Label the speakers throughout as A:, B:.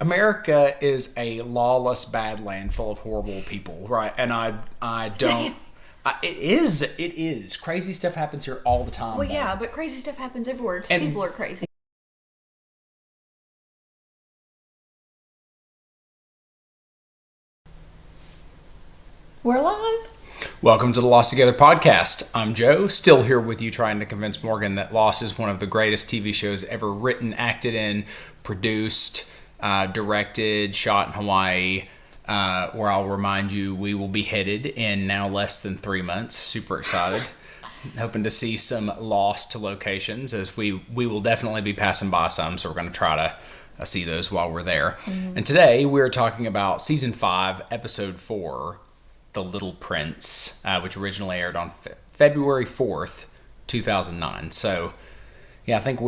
A: America is a lawless badland full of horrible people, right? And I don't. It is. Crazy stuff happens here all the time.
B: Well, yeah, but crazy stuff happens everywhere because
A: And-
B: people are crazy. We're live.
A: Welcome to the Lost Together podcast. I'm Joe, still here with you trying to convince Morgan that Lost is one of the greatest TV shows ever written, acted in, produced, directed, shot in Hawaii, where I'll remind you we will be headed in now less than 3 months. Super excited. Hoping to see some Lost locations, as we will definitely be passing by some, so we're going to try to see those while we're there. Mm-hmm. And today we're talking about Season 5, Episode 4, The Little Prince, which originally aired on February 4th, 2009. So, yeah, I think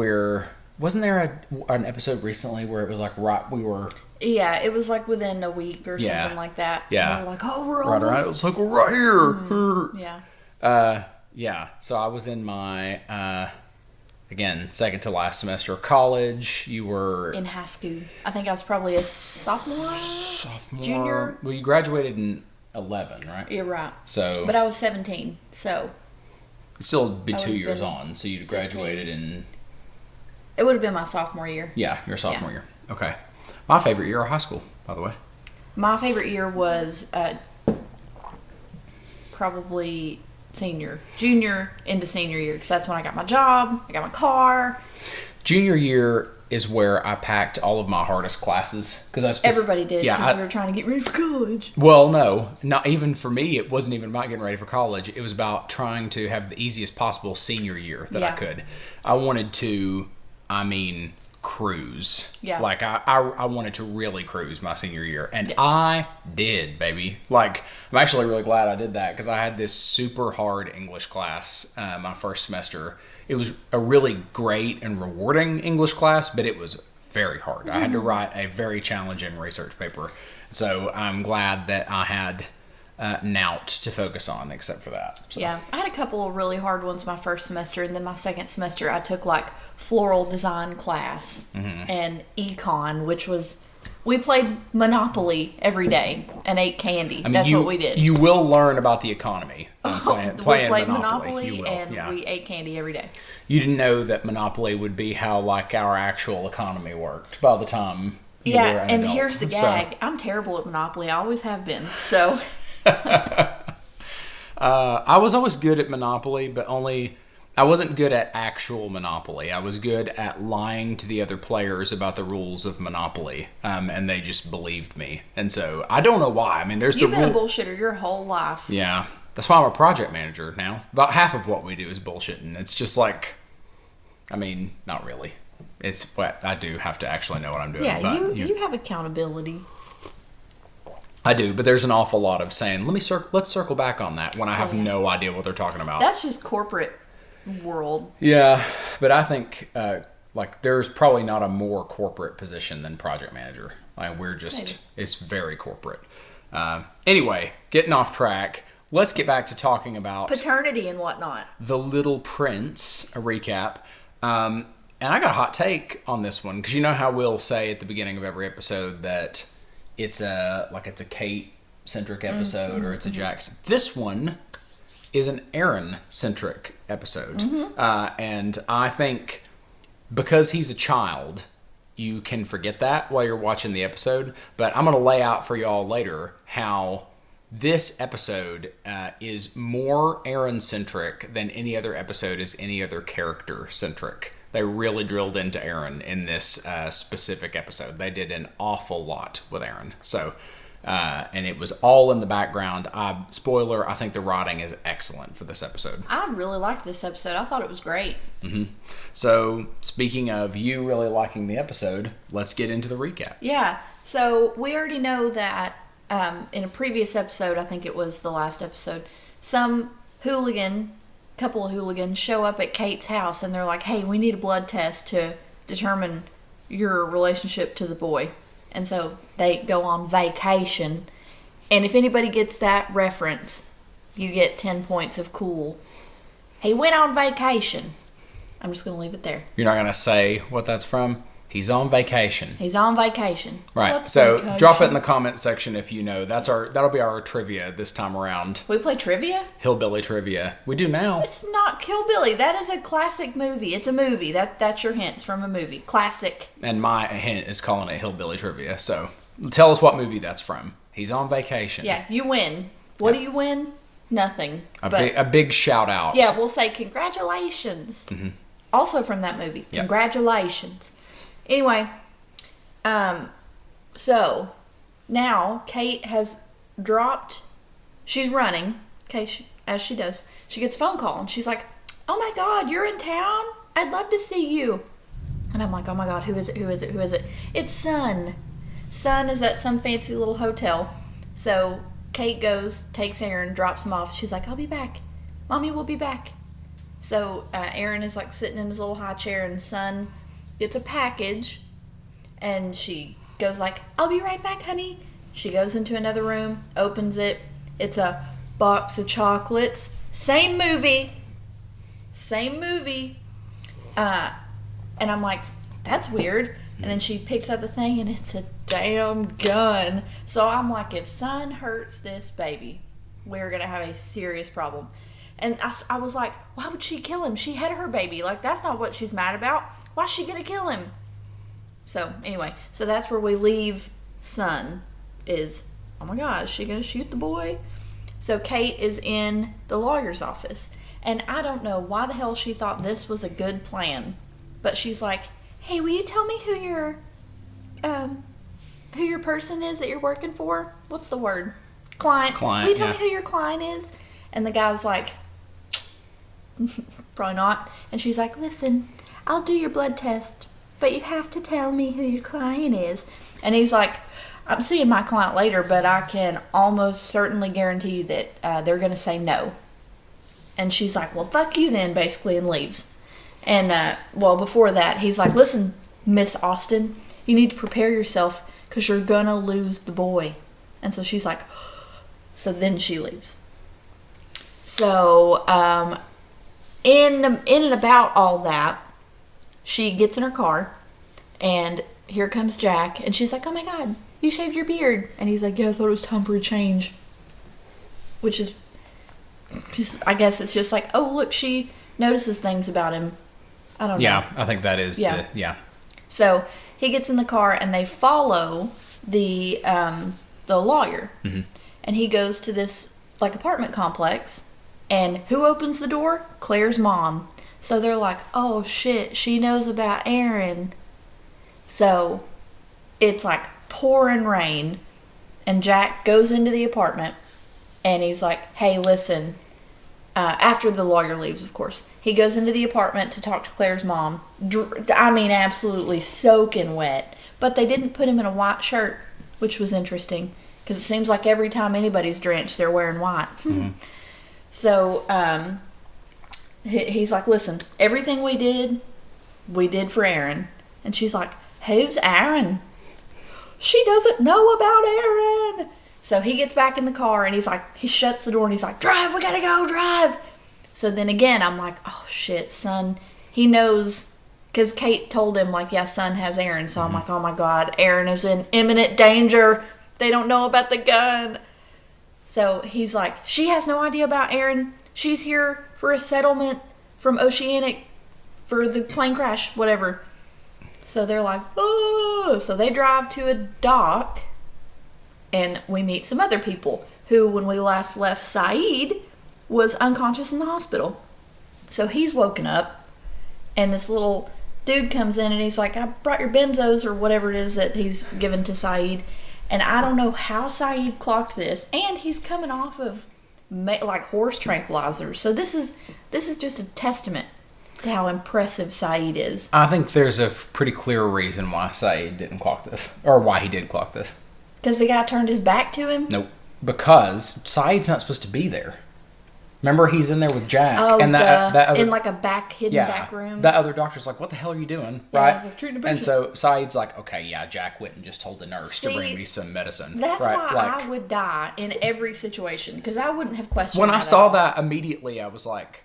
A: wasn't there an episode recently where it was like we were...
B: Yeah, it was like within a week or something like that.
A: Yeah.
B: And we're like, we're
A: right,
B: almost...
A: right. It was like, we're right here.
B: Yeah.
A: Yeah, so I was in my, again, second to last semester of college. You were...
B: In high school. I think I was probably a sophomore? Junior?
A: Well, you graduated in 11, right?
B: You're right.
A: So...
B: But I was 17, so...
A: It'd still be 2 years on, so you'd graduated
B: 15.
A: in...
B: It would have been my sophomore year.
A: Yeah, your sophomore year. Okay. My favorite year of high school, by the way.
B: My favorite year was probably junior into senior year, because that's when I got my job, I got my car.
A: Junior year is where I packed all of my hardest classes.
B: Everybody did, because we were trying to get ready for college.
A: Well, no, not even for me. It wasn't even about getting ready for college. It was about trying to have the easiest possible senior year that I could. I wanted to, cruise. Yeah. Like, I wanted to really cruise my senior year. And I did, baby. Like, I'm actually really glad I did that, because I had this super hard English class my first semester. It was a really great and rewarding English class, but it was very hard. Mm-hmm. I had to write a very challenging research paper. So I'm glad that I had Nout to focus on, except for that. So.
B: Yeah, I had a couple of really hard ones my first semester, and then my second semester I took like floral design class and econ, which was, we played Monopoly every day and ate candy. That's what we did.
A: You will learn about the economy playing
B: we played
A: Monopoly
B: and we ate candy every day.
A: You didn't know that Monopoly would be how like our actual economy worked by the time you were an
B: and
A: adult.
B: Here's the gag. I'm terrible at Monopoly. I always have been. So...
A: I was always good at Monopoly, but I wasn't good at actual Monopoly. I was good at lying to the other players about the rules of Monopoly, and they just believed me. And so I don't know why.
B: You've been a bullshitter your whole life.
A: Yeah, that's why I'm a project manager now. About half of what we do is bullshitting. It's just like, not really. It's what I do have to actually know what I'm doing.
B: Yeah,
A: but
B: you have accountability.
A: I do, but there's an awful lot of saying, let's circle back on that when I have no idea what they're talking about.
B: That's just corporate world.
A: Yeah, but I think there's probably not a more corporate position than project manager. It's very corporate. Anyway, getting off track, let's get back to talking about
B: paternity and whatnot.
A: The Little Prince, a recap. And I got a hot take on this one, because you know how we'll say at the beginning of every episode that it's a Kate-centric episode or it's a Jackson. This one is an Aaron-centric episode. And I think because he's a child, you can forget that while you're watching the episode. But I'm going to lay out for y'all later how this episode is more Aaron-centric than any other episode is any other character-centric. They really drilled into Aaron in this specific episode. They did an awful lot with Aaron. So, and it was all in the background. Spoiler, I think the writing is excellent for this episode.
B: I really liked this episode. I thought it was great.
A: So, speaking of you really liking the episode, let's get into the recap.
B: Yeah. So, we already know that in a previous episode, I think it was the last episode, couple of hooligans show up at Kate's house and they're like, hey, we need a blood test to determine your relationship to the boy. And so they go on vacation. And if anybody gets that reference, you get 10 points of cool. He went on vacation. I'm just going to leave it there.
A: You're not going to say what that's from? He's on vacation.
B: He's on vacation.
A: Right. So drop it in the comment section if you know. That'll be our trivia this time around.
B: We play trivia?
A: Hillbilly trivia. We do now.
B: It's not Hillbilly. That is a classic movie. It's a movie. That's your hints from a movie. Classic.
A: And my hint is calling it Hillbilly trivia. So tell us what movie that's from. He's on vacation.
B: Yeah, you win. What do you win? Nothing.
A: A big shout out.
B: Yeah, we'll say congratulations. Mm-hmm. Also from that movie. Yep. Congratulations. Anyway, so now Kate has dropped. She's running. Okay, as she does. She gets a phone call and she's like, "Oh my God, you're in town? I'd love to see you." And I'm like, "Oh my God, who is it? Who is it? Who is it?" It's Sun. Sun is at some fancy little hotel. So Kate goes, takes Aaron, drops him off. She's like, "I'll be back. Mommy will be back." So Aaron is like sitting in his little high chair, and Sun gets a package, and she goes like, "I'll be right back, honey." She goes into another room, opens it. It's a box of chocolates. Same movie. And I'm like, that's weird. And then she picks up the thing, and it's a damn gun. So I'm like, if Sun hurts this baby, we're going to have a serious problem. And I was like, why would she kill him? She had her baby. Like, that's not what she's mad about. Why's she going to kill him? So, anyway. So that's where we leave Sun is, oh my God, is she going to shoot the boy? So Kate is in the lawyer's office. And I don't know why the hell she thought this was a good plan. But she's like, "Hey, will you tell me who your person is that you're working for? What's the word? Client. Will you tell me who your client is?" And the guy's like, "Probably not." And she's like, "Listen, I'll do your blood test, but you have to tell me who your client is." And he's like, "I'm seeing my client later, but I can almost certainly guarantee you that they're going to say no." And she's like, "Well, fuck you then," basically, and leaves. And, before that, he's like, "Listen, Miss Austin, you need to prepare yourself because you're going to lose the boy." And so she's like, so then she leaves. So, in and about all that, she gets in her car, and here comes Jack, and she's like, "Oh my God, you shaved your beard." And he's like, "Yeah, I thought it was time for a change." Which is, I guess it's just like, oh, look, she notices things about him. I don't know.
A: Yeah, I think that is
B: So he gets in the car, and they follow the lawyer. Mm-hmm. And he goes to this like apartment complex, and who opens the door? Claire's mom. So they're like, oh shit, she knows about Aaron. So it's like pouring rain, and Jack goes into the apartment, and he's like, "Hey, listen," after the lawyer leaves, of course. He goes into the apartment to talk to Claire's mom. Absolutely soaking wet. But they didn't put him in a white shirt, which was interesting, because it seems like every time anybody's drenched, they're wearing white. Mm-hmm. So he's like, "Listen, everything we did for Aaron." And she's like, "Who's Aaron?" "She doesn't know about Aaron." So he gets back in the car, and he shuts the door, and he's like, "Drive, we gotta go, drive." So then again, I'm like, oh shit, Son, he knows, because Kate told him, like, yeah, Son has Aaron. So I'm like, oh my God, Aaron is in imminent danger. They don't know about the gun. So he's like, she has no idea about Aaron. She's here for a settlement from Oceanic for the plane crash, whatever. So they're like, oh. So they drive to a dock, and we meet some other people who, when we last left Saeed, was unconscious in the hospital. So he's woken up, and this little dude comes in, and he's like, "I brought your benzos," or whatever it is that he's given to Saeed. And I don't know how Saeed clocked this, and he's coming off of like horse tranquilizers. So this is just a testament to how impressive Saeed is.
A: I think there's a pretty clear reason why Saeed didn't clock this, or why he did clock this.
B: Because the guy turned his back to him?
A: Nope. Because Saeed's not supposed to be there. Remember, he's in there with Jack.
B: Oh,
A: and that other,
B: in like a hidden back room.
A: That other doctor's like, "What the hell are you doing?"
B: Yeah,
A: right?
B: I was like, "Treating a patient."
A: And so Saeed's like, "Okay, yeah, Jack went and just told the nurse to bring me some medicine."
B: That's
A: right?
B: why
A: like,
B: I would die in every situation, because I wouldn't have questioned.
A: When I saw that immediately, I was like,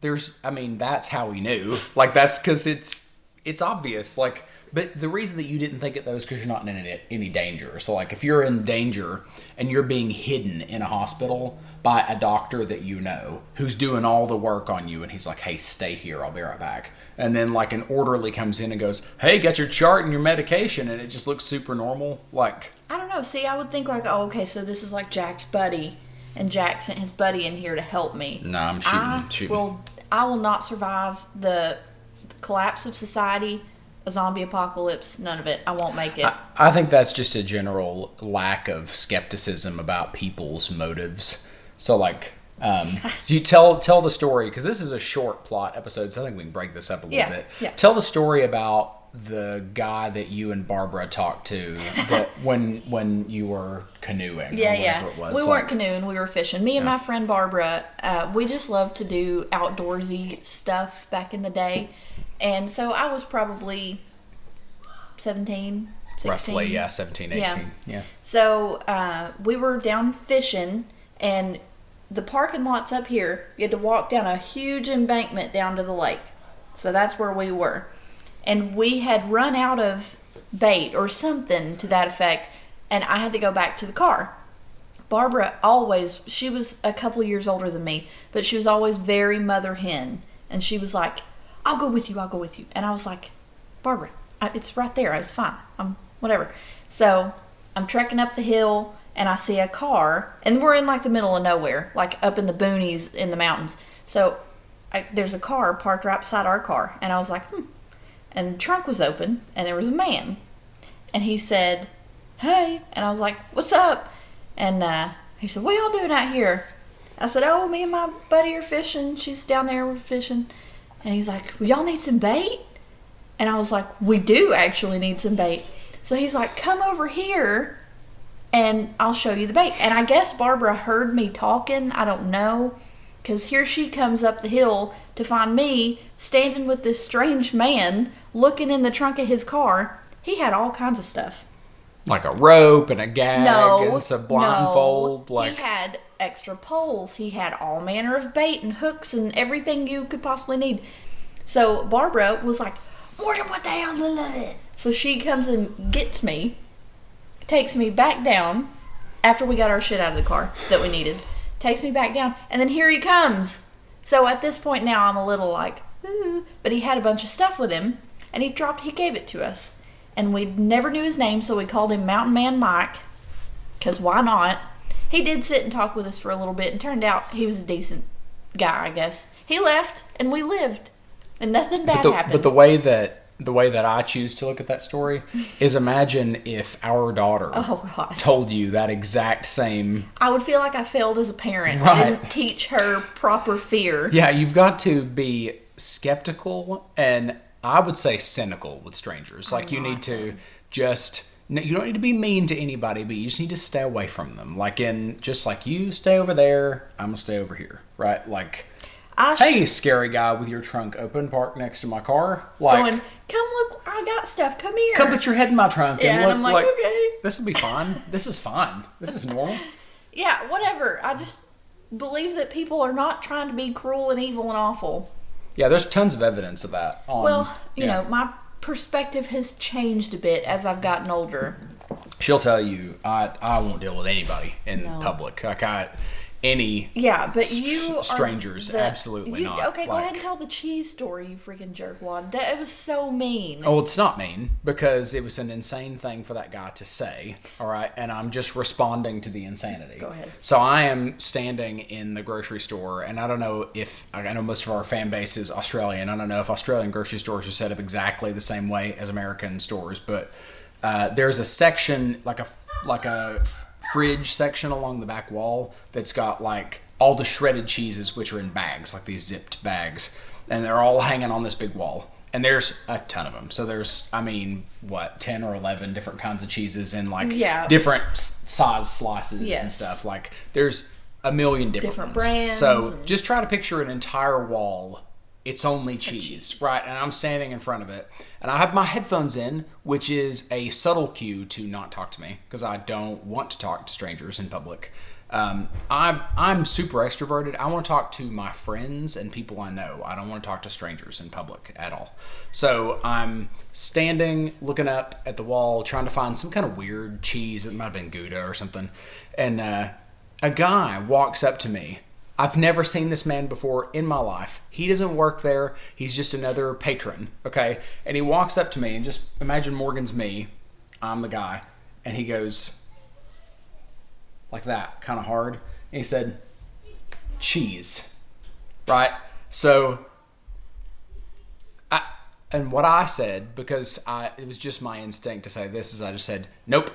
A: that's how he knew. Like, that's because it's obvious. Like, But the reason that you didn't think it though is because you're not in any danger. So like if you're in danger and you're being hidden in a hospital by a doctor that you know who's doing all the work on you, and he's like, hey, stay here, I'll be right back. And then like an orderly comes in and goes, hey, got your chart and your medication, and it just looks super normal. Like,
B: I don't know. See, I would think like, oh, okay, so this is like Jack's buddy, and Jack sent his buddy in here to help me.
A: No, I'm shooting.
B: I will not survive the collapse of society, a zombie apocalypse, none of it. I won't make it.
A: I think that's just a general lack of skepticism about people's motives. So, like, you tell the story, because this is a short plot episode, so I think we can break this up a little bit.
B: Yeah.
A: Tell the story about the guy that you and Barbara talked to that when you were canoeing.
B: Yeah,
A: or whatever it was.
B: We weren't canoeing, we were fishing. Me and my friend Barbara, we just loved to do outdoorsy stuff back in the day. And so I was probably 17, 16.
A: Roughly, 17, 18. Yeah.
B: So we were down fishing, and the parking lot's up here. You had to walk down a huge embankment down to the lake. So that's where we were. And we had run out of bait or something to that effect, and I had to go back to the car. Barbara she was a couple years older than me, but she was always very mother hen. And she was like, I'll go with you. And I was like, Barbara, it's right there. It's fine. Whatever. So I'm trekking up the hill, and I see a car, and we're in like the middle of nowhere, like up in the boonies in the mountains. So there's a car parked right beside our car, and I was like, And the trunk was open, and there was a man, and he said, hey, and I was like, what's up? And he said, what y'all doing out here? I said, oh, me and my buddy are fishing. She's down there, we're fishing. And he's like, well, y'all need some bait? And I was like, we do actually need some bait. So he's like, come over here and I'll show you the bait. And I guess Barbara heard me talking. I don't know. Because here she comes up the hill to find me standing with this strange man looking in the trunk of his car. He had all kinds of stuff.
A: Like a rope and a gag and some blindfold.
B: No, he had extra poles. He had all manner of bait and hooks and everything you could possibly need. So Barbara was like, Morgan, what the hell? So she comes and gets me, takes me back down after we got our shit out of the car that we needed. Takes me back down, and then here he comes. So at this point now I'm a little like, ooh, but he had a bunch of stuff with him, and he gave it to us. And we never knew his name, so we called him Mountain Man Mike, because why not? He did sit and talk with us for a little bit, and turned out he was a decent guy, I guess. He left, and we lived, and nothing bad happened.
A: But the way that I choose to look at that story is, imagine if our daughter told you that exact same...
B: I would feel like I failed as a parent.
A: Right.
B: I didn't teach her proper fear.
A: Yeah, you've got to be skeptical and I would say cynical with strangers. Like, you need to just... You don't need to be mean to anybody, but you just need to stay away from them. Like, just like you stay over there, I'm going to stay over here, right? Like... Hey, scary guy with your trunk open, parked next to my car. Like,
B: going, come look, I got stuff, come here.
A: Come put your head in my trunk and look.
B: And I'm like, okay.
A: This will be fine. This is fine. This is normal.
B: Yeah, whatever. I just believe that people are not trying to be cruel and evil and awful.
A: Yeah, there's tons of evidence of that.
B: You know, my perspective has changed a bit as I've gotten older.
A: She'll tell you, I won't deal with anybody in public. Like, but you
B: strangers,
A: absolutely not.
B: Okay, go ahead and tell the cheese story, you freaking jerkwad. It was so mean.
A: Oh, it's not mean, because it was an insane thing for that guy to say, all right? And I'm just responding to the insanity.
B: Go ahead.
A: So I am standing in the grocery store, and I know most of our fan base is Australian. I don't know if Australian grocery stores are set up exactly the same way as American stores, but there's a section, like a fridge section along the back wall that's got like all the shredded cheeses, which are in bags, like these zipped bags, and they're all hanging on this big wall, and there's a ton of them. So there's 10 or 11 different kinds of cheeses and different size slices and stuff. Like, there's a million different ones.
B: Brands.
A: So just try to picture an entire wall it's only cheese, right? And I'm standing in front of it, and I have my headphones in, which is a subtle cue to not talk to me because I don't want to talk to strangers in public. I'm super extroverted. I want to talk to my friends and people I know. I don't want to talk to strangers in public at all. So I'm standing, looking up at the wall, trying to find some kind of weird cheese. It might have been Gouda or something. And a guy walks up to me. I've never seen this man before in my life. He doesn't work there. He's just another patron, okay? And he walks up to me, and just imagine Morgan's me. I'm the guy. And he goes like that, kind of hard. And he said, cheese, right? So, and what I said, because it was just my instinct to say this, is I just said, nope.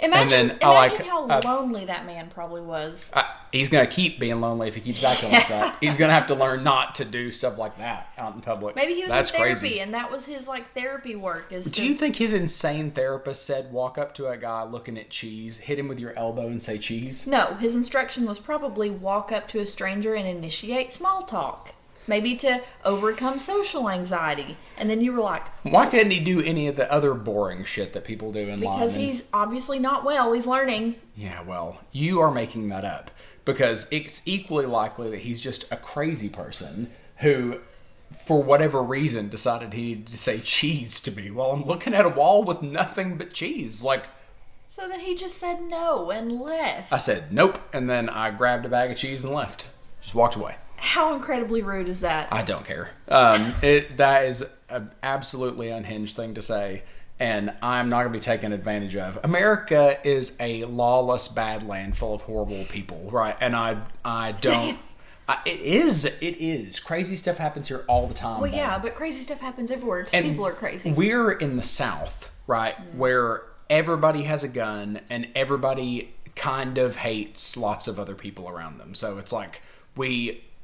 B: Imagine how lonely that man probably was.
A: He's going to keep being lonely if he keeps acting like that. He's going to have to learn not to do stuff like that out in public.
B: Maybe he was
A: That's
B: in therapy,
A: crazy.
B: and that was his therapy work.
A: Do you think his insane therapist said, walk up to a guy looking at cheese, hit him with your elbow and say cheese?
B: No, his instruction was probably walk up to a stranger and initiate small talk. Maybe to overcome social anxiety. And then you were like...
A: Why couldn't he do any of the other boring shit that people do in line?
B: Because he's obviously not well. He's learning.
A: Yeah, well, you are making that up. Because it's equally likely that he's just a crazy person who, for whatever reason, decided he needed to say cheese to me while I'm looking at a wall with nothing but cheese.
B: So then he just said no and left.
A: I said nope, and then I grabbed a bag of cheese and left. Just walked away.
B: How incredibly rude is that?
A: I don't care. That is an absolutely unhinged thing to say, and I'm not going to be taken advantage of. America is a lawless badland full of horrible people, right? And I don't... It is. Crazy stuff happens here all the time.
B: Well, yeah, but crazy stuff happens everywhere because people are crazy.
A: We're in the South, right, where everybody has a gun and everybody kind of hates lots of other people around them. So it's like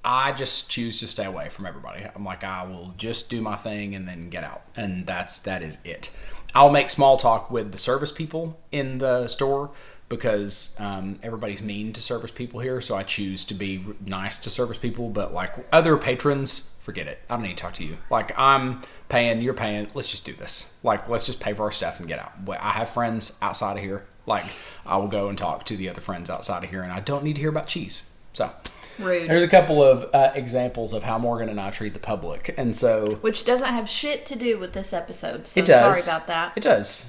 A: I just choose to stay away from everybody. I'm like, I will just do my thing and then get out. And that is it. I'll make small talk with the service people in the store because everybody's mean to service people here. So I choose to be nice to service people. But other patrons, forget it. I don't need to talk to you. I'm paying, you're paying. Let's just do this. Let's just pay for our stuff and get out. I have friends outside of here. I will go and talk to the other friends outside of here. And I don't need to hear about cheese. So...
B: Rude.
A: There's a couple of examples of how Morgan and I treat the public, and so...
B: Which doesn't have shit to do with this episode, so
A: it does.
B: Sorry about that.
A: It does.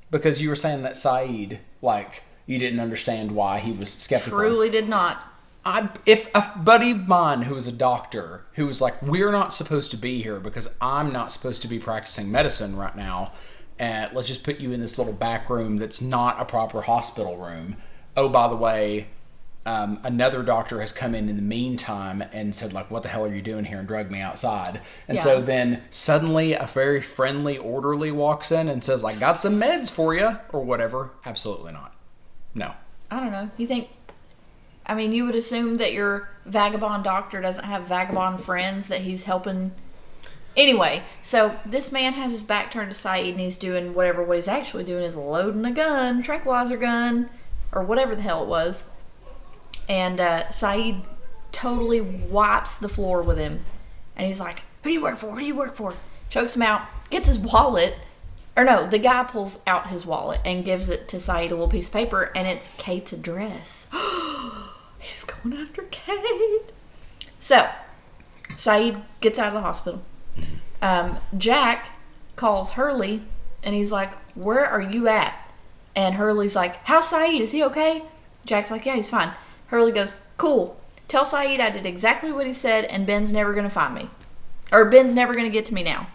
A: Because you were saying that Saeed, you didn't understand why he was skeptical.
B: Truly did not.
A: If a buddy of mine who was a doctor, who was like, we're not supposed to be here because I'm not supposed to be practicing medicine right now, and let's just put you in this little back room that's not a proper hospital room. Oh, by the way... another doctor has come in the meantime and said, what the hell are you doing here, and drugged me outside. And so then suddenly a very friendly orderly walks in and says, got some meds for you, or whatever. Absolutely not. No.
B: I don't know. You think... you would assume that your vagabond doctor doesn't have vagabond friends that he's helping... Anyway, so this man has his back turned to Saeed and he's doing whatever. What he's actually doing is loading a gun, tranquilizer gun, or whatever the hell it was. And Saeed totally wipes the floor with him. And he's like, who do you work for? Who do you work for? Chokes him out, gets his wallet. Or no, the guy pulls out his wallet and gives it to Saeed, a little piece of paper, and it's Kate's address. He's going after Kate. So, Saeed gets out of the hospital. Jack calls Hurley, and he's like, where are you at? And Hurley's like, how's Saeed? Is he okay? Jack's like, yeah, he's fine. Hurley goes, cool. Tell Saeed I did exactly what he said and Ben's never going to find me. Or Ben's never going to get to me now.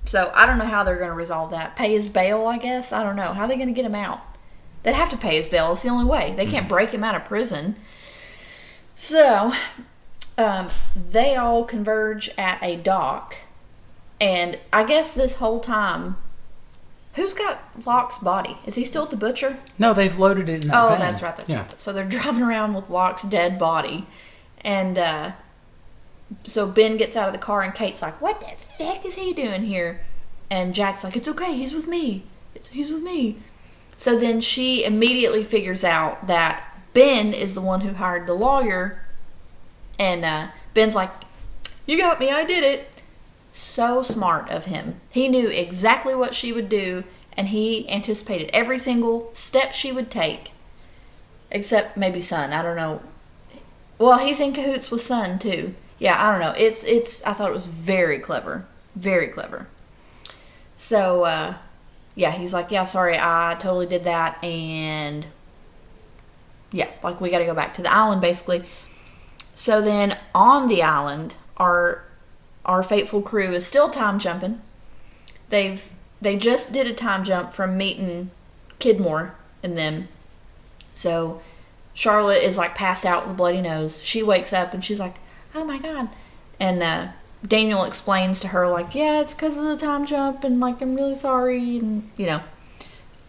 B: So I don't know how they're going to resolve that. Pay his bail, I guess? I don't know. How are they going to get him out? They'd have to pay his bail. It's the only way. They can't break him out of prison. So they all converge at a dock. And I guess this whole time... Who's got Locke's body? Is he still at the butcher?
A: No, they've loaded it in that van.
B: That's right. That's right. So they're driving around with Locke's dead body. And so Ben gets out of the car and Kate's like, what the fuck is he doing here? And Jack's like, it's okay. He's with me. He's with me. So then she immediately figures out that Ben is the one who hired the lawyer. And Ben's like, You got me, I did it. So smart of him. He knew exactly what she would do, and he anticipated every single step she would take. Except maybe Sun, I don't know. Well, he's in cahoots with Sun, too. Yeah, I don't know. I thought it was very clever. Very clever. So, yeah, he's like, yeah, sorry, I totally did that, and yeah, like, we gotta go back to the island, basically. So then, on the island, our fateful crew is still time jumping. They just did a time jump from meeting Kidmore and them. So Charlotte is like passed out with a bloody nose. She wakes up and she's like, oh my God. And Daniel explains to her, like, yeah, it's because of the time jump, and like, I'm really sorry, and you know,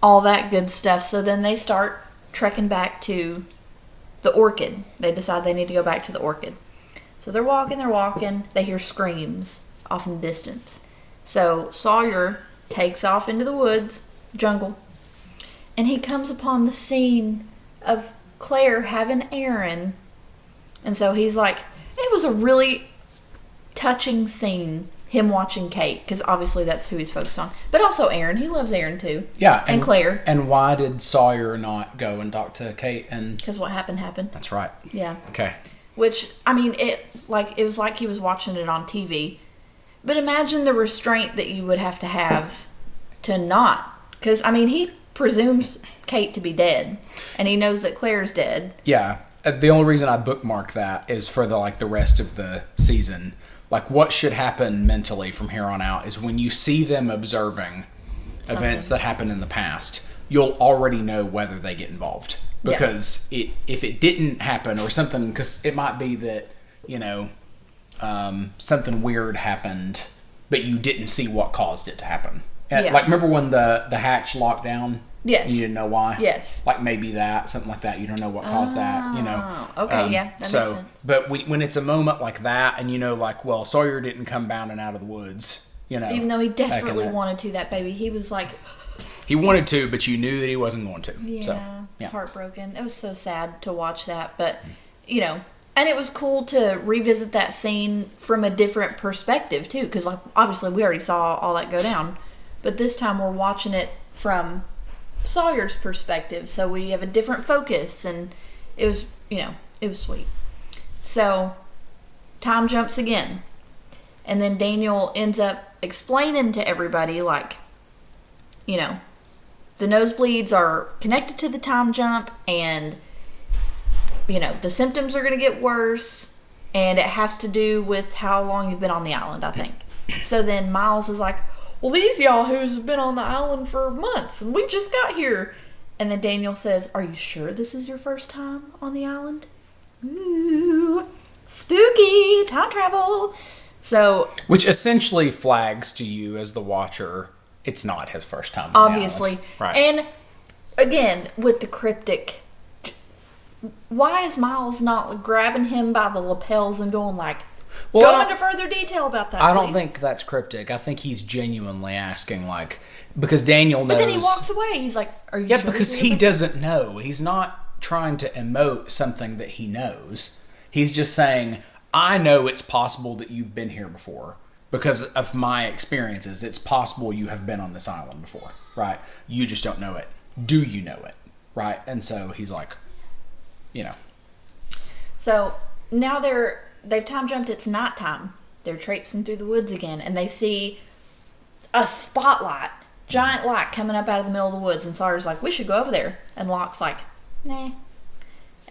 B: all that good stuff. So then they start trekking back to the Orchid. They decide they need to go back to the Orchid. So they're walking, they hear screams off in the distance. So Sawyer takes off into the woods, jungle, and he comes upon the scene of Claire having Aaron. And so he's like, it was a really touching scene, him watching Kate, because obviously that's who he's focused on. But also Aaron, he loves Aaron too.
A: Yeah.
B: And Claire.
A: And why did Sawyer not go and talk to Kate? And
B: because what happened.
A: That's right.
B: Yeah.
A: Okay.
B: Which, I mean, it was like he was watching it on TV. But imagine the restraint that you would have to not. Because, I mean, he presumes Kate to be dead. And he knows that Claire's dead.
A: Yeah. The only reason I bookmark that is for the rest of the season. Like, what should happen mentally from here on out is when you see them observing events that happened in the past, you'll already know whether they get involved. Because if it didn't happen or something, because it might be that, you know, something weird happened, but you didn't see what caused it to happen. Yeah. Like, remember when the hatch locked down?
B: Yes.
A: You didn't know why?
B: Yes.
A: Like, maybe something like that. You don't know what caused that, you know.
B: Okay, yeah, that makes sense.
A: But when it's a moment like that, and you know, like, well, Sawyer didn't come bounding out of the woods, you know.
B: Even though he desperately wanted to, that baby, he was like...
A: He wanted to, but you knew that he wasn't going to.
B: Yeah,
A: so,
B: heartbroken. It was so sad to watch that, but, you know... And it was cool to revisit that scene from a different perspective, too, because, like, obviously we already saw all that go down. But this time we're watching it from Sawyer's perspective, so we have a different focus, and it was, you know, it was sweet. So, time jumps again. And then Daniel ends up explaining to everybody, like, you know, the nosebleeds are connected to the time jump, and, you know, the symptoms are going to get worse, and it has to do with how long you've been on the island, I think. So then Miles is like, well, these yahoos have been on the island for months, and we just got here. And then Daniel says, are you sure this is your first time on the island? Ooh, spooky, time travel. So,
A: which essentially flags to you as the watcher, it's not his first time on
B: obviously.
A: The island. Right.
B: And again, with the cryptic, why is Miles not grabbing him by the lapels and going like, go into further detail about that,
A: I don't think that's cryptic. I think he's genuinely asking, like, because Daniel knows.
B: But then he walks away. He's like, are you sure?
A: Yeah, because he doesn't know. He's not trying to emote something that he knows. He's just saying, I know it's possible that you've been here before. Because of my experiences, it's possible you have been on this island before, right? You just don't know it. Do you know it? Right? And so he's like, you know.
B: So now they've time jumped. It's nighttime. They're traipsing through the woods again, and they see a spotlight, giant light coming up out of the middle of the woods. And Sawyer's like, we should go over there. And Locke's like, nah.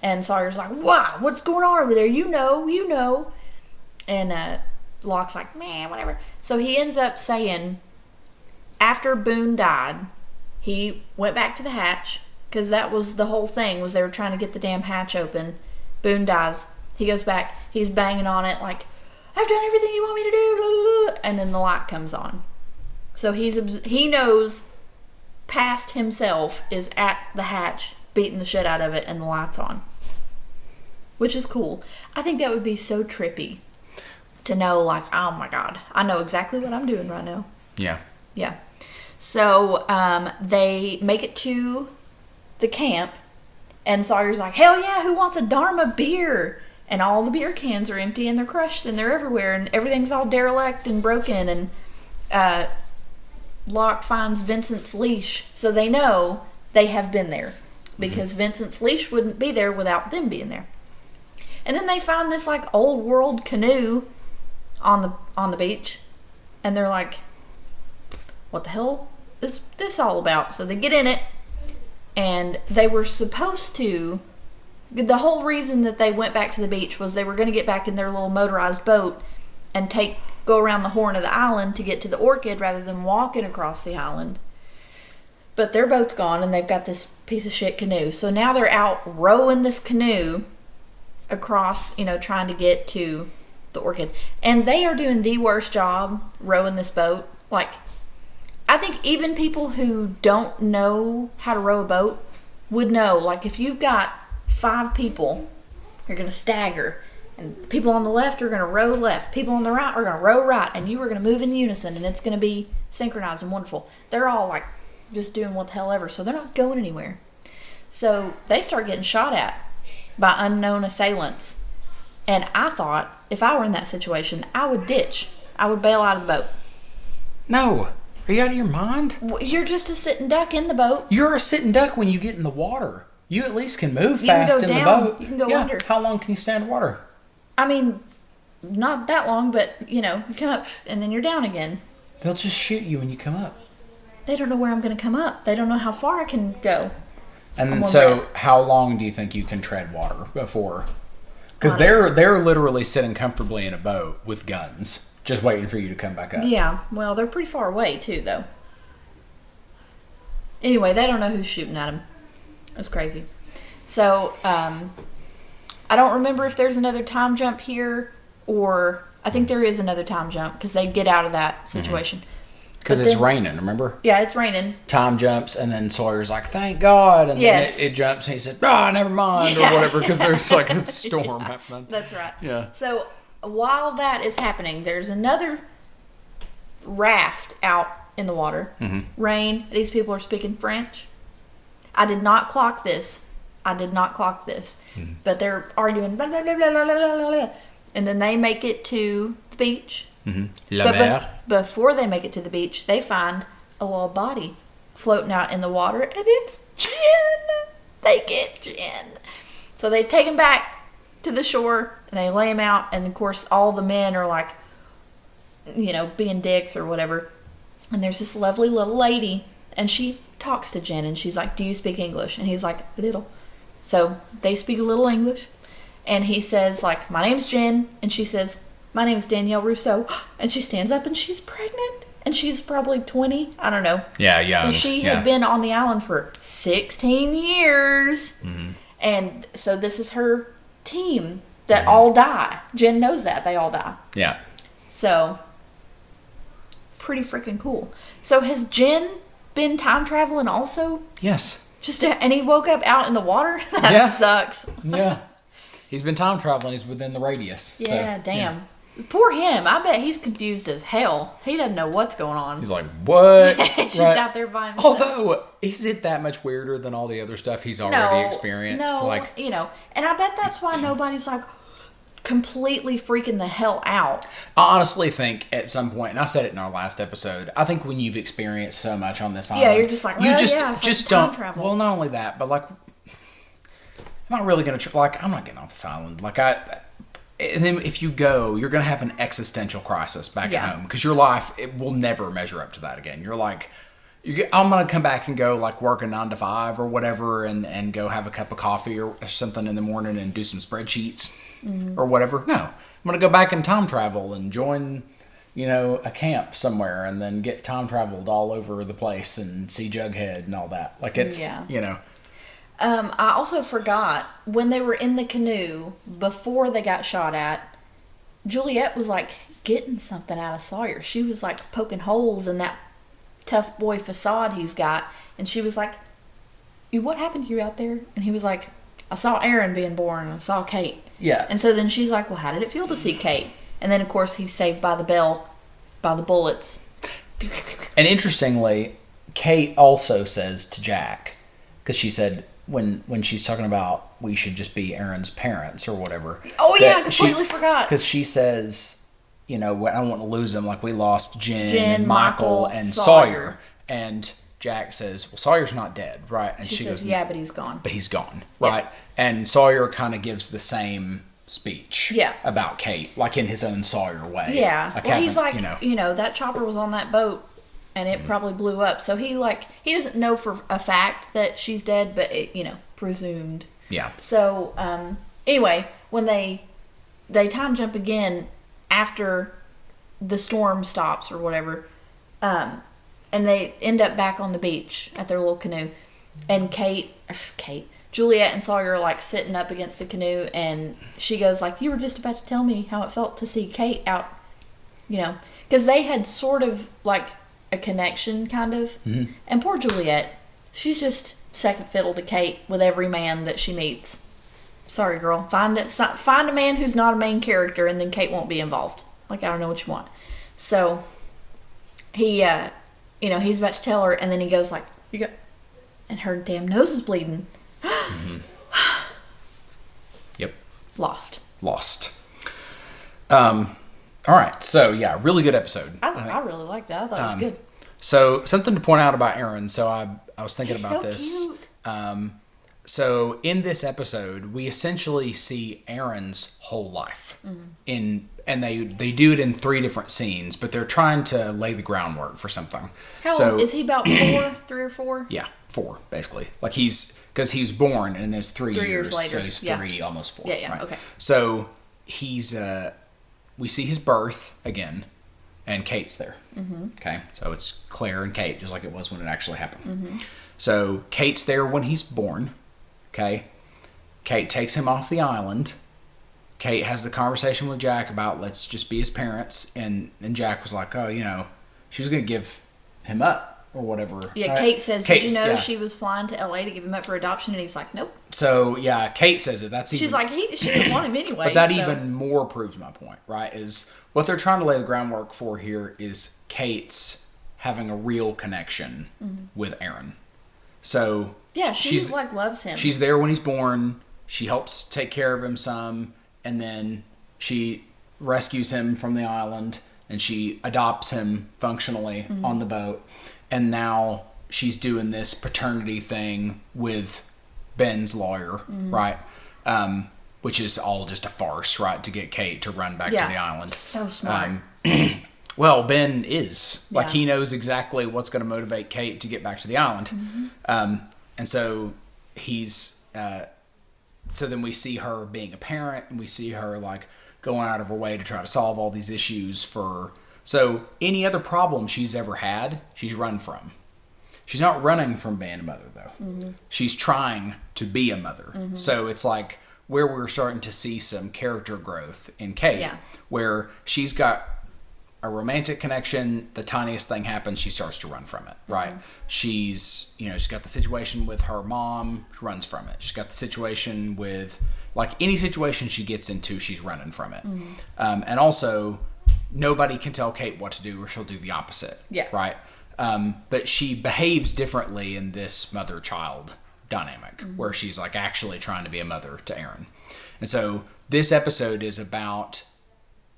B: And Sawyer's like, wow, what's going on over there? You know. And Locke's like, man, whatever. So he ends up saying, after Boone died, he went back to the hatch, because that was the whole thing, was they were trying to get the damn hatch open. Boone dies. He goes back. He's banging on it like, I've done everything you want me to do. Blah, blah, blah. And then the light comes on. So he knows past himself is at the hatch, beating the shit out of it, and the light's on. Which is cool. I think that would be so trippy to know, like, oh my God, I know exactly what I'm doing right now.
A: Yeah.
B: Yeah. So they make it to the camp, and Sawyer's like, hell yeah, who wants a Dharma beer? and all the beer cans are empty and they're crushed and they're everywhere and everything's all derelict and broken, and Locke finds Vincent's leash, so they know they have been there because Vincent's leash wouldn't be there without them being there. And then they find this like old world canoe on the beach, and they're like, what the hell is this all about? So they get in it, and they were supposed to, the whole reason that they went back to the beach was they were going to get back in their little motorized boat and go around the horn of the island to get to the Orchid rather than walking across the island. But their boat's gone and they've got this piece of shit canoe. So now they're out rowing this canoe across, trying to get to the Orchid. And they are doing the worst job rowing this boat. Like, I think even people who don't know how to row a boat would know. Like, if you've got 5 people, you're going to stagger. And people on the left are going to row left. People on the right are going to row right. And you are going to move in unison. And it's going to be synchronized and wonderful. They're all like just doing what the hell ever. So they're not going anywhere. So they start getting shot at by unknown assailants. And I thought, if I were in that situation, I would ditch. I would bail out of the boat.
A: No. Are you out of your mind?
B: You're just a sitting duck in the boat.
A: You're a sitting duck when you get in the water. You at least can move fast in the boat.
B: You can go under.
A: How long can you stand water?
B: I mean, not that long, but, you come up and then you're down again.
A: They'll just shoot you when you come up.
B: They don't know where I'm going to come up. They don't know how far I can go.
A: And then, so how long do you think you can tread water before? Because they're literally sitting comfortably in a boat with guns, just waiting for you to come back up.
B: Yeah, well, they're pretty far away, too, though. Anyway, they don't know who's shooting at them. It's crazy. So, I don't remember if there's another time jump here, or I think there is another time jump because they get out of that situation.
A: Because it's raining, remember?
B: Yeah, it's raining.
A: Time jumps, and then Sawyer's like, thank God. And then it jumps, and he said, never mind, or whatever, because there's like a storm happening.
B: That's right.
A: Yeah.
B: So while that is happening, there's another raft out in the water. Rain. These people are speaking French. I did not clock this. But they're arguing, blah, blah, blah, blah, blah, blah, blah. And then they make it to the beach. But before they make it to the beach, they find a little body floating out in the water, and it's Jen. They get Jen. So they take him back to the shore, and they lay him out, and of course all the men are like, being dicks or whatever. And there's this lovely little lady, and she talks to Jen, and she's like, do you speak English? And he's like, a little. So they speak a little English, and he says, like, my name's Jen, and she says, my name's Danielle Rousseau, and she stands up, and she's pregnant, and she's probably 20, I don't know.
A: Yeah, young.
B: So she had been on the island for 16 years, and so this is her team that all die. Jen knows that, they all die.
A: Yeah.
B: So, pretty freaking cool. So has Jen been time traveling also?
A: Yes.
B: And he woke up out in the water? That sucks.
A: Yeah. He's been time traveling. He's within the radius.
B: Yeah,
A: so,
B: damn. Yeah. Poor him. I bet he's confused as hell. He doesn't know what's going on.
A: He's like, what?
B: He's just out there by himself.
A: Although, is it that much weirder than all the other stuff he's already experienced?
B: No, and I bet that's why nobody's like completely freaking the hell out.
A: I honestly think at some point, and I said it in our last episode, I think when you've experienced so much on this island,
B: you're just like, just
A: don't
B: travel.
A: Well, not only that, but like, I'm not really gonna I'm not getting off this island. Like and then if you go, you're gonna have an existential crisis back at home because your life will never measure up to that again. You're like, I'm gonna come back and go like work a 9 to 5 or whatever, and go have a cup of coffee or something in the morning and do some spreadsheets or whatever. No, I'm gonna go back and time travel and join, a camp somewhere, and then get time traveled all over the place and see Jughead and all that. Like it's
B: I also forgot when they were in the canoe before they got shot at. Juliet was like getting something out of Sawyer. She was like poking holes in that tough boy facade he's got, and she was like, what happened to you out there? And he was like, I saw Aaron being born, and I saw Kate.
A: Yeah.
B: And so then she's like, well, how did it feel to see Kate? And then of course he's saved by the bullets.
A: And interestingly, Kate also says to Jack, because she said, when she's talking about we should just be Aaron's parents or whatever.
B: Oh yeah, I completely forgot.
A: Because she says, I don't want to lose them. Like we lost Jen and
B: Michael,
A: and Sawyer. And Jack says, well, Sawyer's not dead, right? And
B: she says, goes, yeah, but he's gone.
A: But he's gone, right? Yeah. And Sawyer kind of gives the same speech about Kate, like in his own Sawyer way.
B: Yeah. Well, he's like, that chopper was on that boat and it probably blew up. So he doesn't know for a fact that she's dead, but it, presumed.
A: Yeah.
B: So, anyway, when they time jump again after the storm stops or whatever, and they end up back on the beach at their little canoe, and Juliet and Sawyer are like sitting up against the canoe, and she goes like, you were just about to tell me how it felt to see Kate out, because they had sort of like a connection kind of.
A: Mm-hmm.
B: And poor Juliet, she's just second fiddle to Kate with every man that she meets. Sorry, girl. Find a man who's not a main character, and then Kate won't be involved. Like, I don't know what you want. So he he's about to tell her, and then he goes like, and her damn nose is bleeding.
A: Mm-hmm. Yep.
B: Lost.
A: All right. So, yeah, really good episode.
B: I really liked that. I thought it was good.
A: So, something to point out about Aaron. So, I was thinking about this.
B: Cute.
A: So, in this episode, we essentially see Aaron's whole life.
B: Mm-hmm.
A: And they do it in 3 different scenes, but they're trying to lay the groundwork for something.
B: How old is he? About 4? 3 or 4?
A: Yeah, 4 basically. Like because he was born and there's 3 years
B: later.
A: So he's 3, almost 4.
B: Yeah,
A: right?
B: Okay.
A: So he's we see his birth again, and Kate's there.
B: Mm-hmm.
A: Okay, so it's Claire and Kate, just like it was when it actually happened.
B: Mm-hmm.
A: So Kate's there when he's born. Okay, Kate takes him off the island. Kate has the conversation with Jack about let's just be his parents, and Jack was like, oh, she was going to give him up or whatever.
B: Yeah,
A: right?
B: Kate says, did you know she was flying to LA to give him up for adoption? And he's like, nope.
A: So, yeah, Kate says it.
B: She's like, she didn't want him anyway.
A: But that even more proves my point, right? Is what they're trying to lay the groundwork for here is Kate's having a real connection with Aaron. So,
B: yeah, she's like loves him.
A: She's there when he's born. She helps take care of him some. And then she rescues him from the island, and she adopts him functionally on the boat. And now she's doing this paternity thing with Ben's lawyer, right? Which is all just a farce, right? To get Kate to run back to the island.
B: So smart.
A: Well, Ben is. Like, he knows exactly what's going to motivate Kate to get back to the island. And so he's... So then we see her being a parent, and we see her like going out of her way to try to solve all these issues for. So any other problem she's ever had, she's run from. She's not running from being a mother though. She's trying to be a mother. So it's like where we're starting to see some character growth in Kate, where she's got a romantic connection, the tiniest thing happens, she starts to run from it, right? She's got the situation with her mom, she runs from it. She's got the situation with, like, any situation she gets into, she's running from it. And also, nobody can tell Kate what to do or she'll do the opposite, right? But she behaves differently in this mother-child dynamic, where she's, like, actually trying to be a mother to Aaron. And so, this episode is about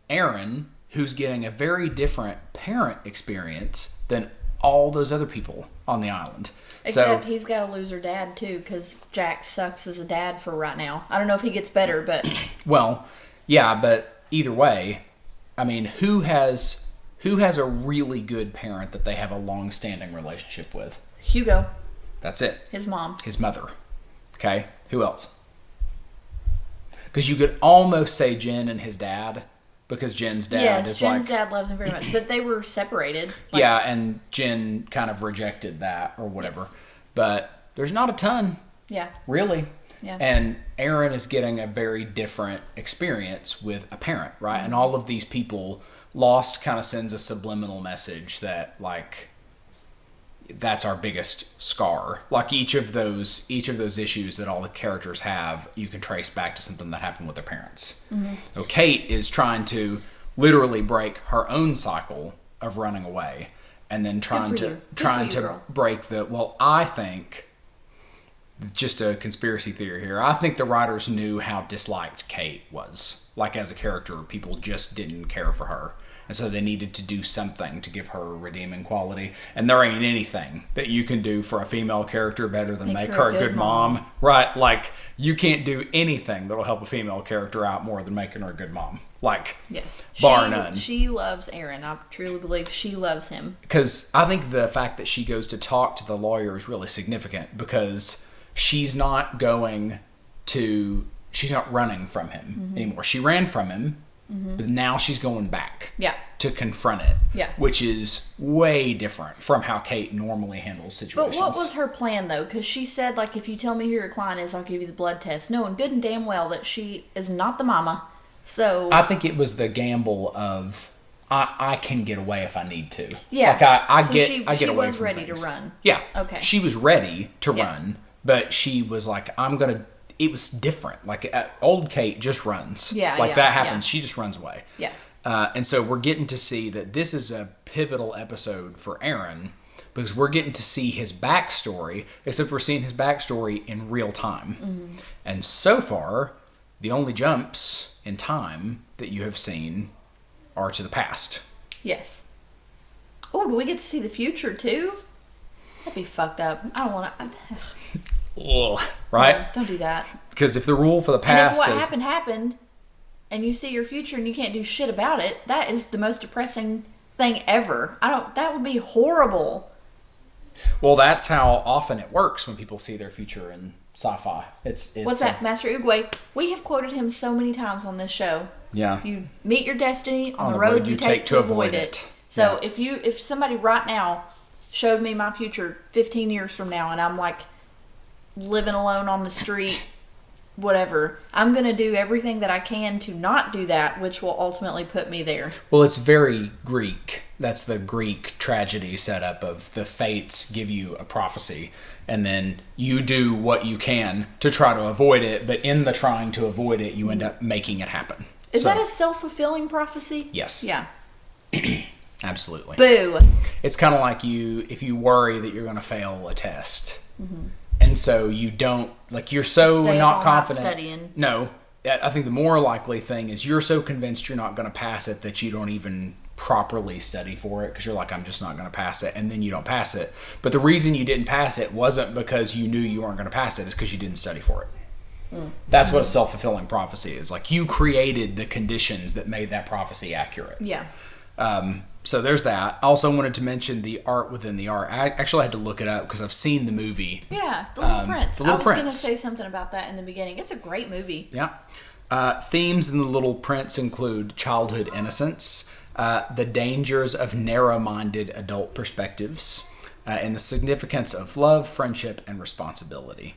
A: Aaron, who's getting a very different parent experience than all those other people on the island.
B: Except he's got a loser dad, too, because Jack sucks as a dad for right now. I don't know if he gets better, but...
A: Well, yeah, but either way, I mean, who has a really good parent that they have a long-standing relationship with?
B: Hugo.
A: That's it.
B: His mom.
A: His mother. Okay? Who else? Because you could almost say Jen and his dad... Because Jen's dad is
B: Jen's dad loves him very much. But they were separated.
A: Yeah, and Jen kind of rejected that or whatever. Yes. But there's not a ton.
B: Yeah.
A: Really.
B: Yeah.
A: And Aaron is getting a very different experience with a parent, right? And all of these people, Lost kind of sends a subliminal message that, like, that's our biggest scar. Like, each of those issues that all the characters have, you can trace back to something that happened with their parents. So Kate is trying to literally break her own cycle of running away, and then trying to break the. Well, I think just a conspiracy theory here. I think the writers knew how disliked Kate was. Like, as a character, people just didn't care for her. And so they needed to do something to give her a redeeming quality. And there ain't anything that you can do for a female character better than make her a good mom. Right? Like, you can't do anything that'll help a female character out more than making her a good mom. Like,
B: yes,
A: bar none.
B: She loves Aaron. I truly believe she loves him.
A: Because I think the fact that she goes to talk to the lawyer is really significant, because she's not running from him anymore. She ran from him, but now she's going back to confront it, which is way different from how Kate normally handles situations.
B: But what was her plan, though? Because she said, like, if you tell me who your client is, I'll give you the blood test, knowing good and damn well that she is not the mama. So
A: I think it was the gamble of, I can get away if I need to.
B: Yeah.
A: Like, I get away from
B: She was ready
A: things.
B: to run.
A: Yeah.
B: Okay.
A: She was ready to run, but she was like, it was different. Like, old Kate just runs. That happens. She just runs away.
B: Yeah.
A: And so we're getting to see that this is a pivotal episode for Aaron, because we're getting to see his backstory, except we're seeing his backstory in real time. And so far, the only jumps in time that you have seen are to the past.
B: Yes. Oh, do we get to see the future, too? That'd be fucked up. I don't want to...
A: Right?
B: No, don't do that.
A: Because if the rule for the past
B: and if what happened, and you see your future and you can't do shit about it, that is the most depressing thing ever. That would be horrible.
A: Well, that's how often it works when people see their future in sci-fi. It's
B: What's that? Master Oogway. We have quoted him so many times on this show.
A: Yeah.
B: You meet your destiny on the road you take to avoid it. So if somebody right now showed me my future 15 years from now, and I'm like living alone on the street, whatever, I'm going to do everything that I can to not do that, which will ultimately put me there.
A: Well, it's very Greek. That's the Greek tragedy setup of the fates give you a prophecy, and then you do what you can to try to avoid it, but in the trying to avoid it, you end up making it happen.
B: Is that a self-fulfilling prophecy?
A: Yes.
B: Yeah.
A: Absolutely.
B: Boo.
A: It's kind of like if you worry that you're going to fail a test, and so you don't, like, you're so
B: Stay
A: not
B: all
A: confident.
B: night studying.
A: No, I think the more likely thing is you're so convinced you're not going to pass it that you don't even properly study for it, because you're like, I'm just not going to pass it, and then you don't pass it. But the reason you didn't pass it wasn't because you knew you weren't going to pass it, it's because you didn't study for it. That's what a self-fulfilling prophecy is. Like, you created the conditions that made that prophecy accurate.
B: Yeah.
A: So there's that. I also wanted to mention the art within the art. I actually had to look it up because I've seen the movie.
B: Yeah, The Little Prince.
A: The Little Prince.
B: I was going to say something about that in the beginning. It's a great movie.
A: Yeah. Themes in The Little Prince include childhood innocence, the dangers of narrow-minded adult perspectives, and the significance of love, friendship, and responsibility.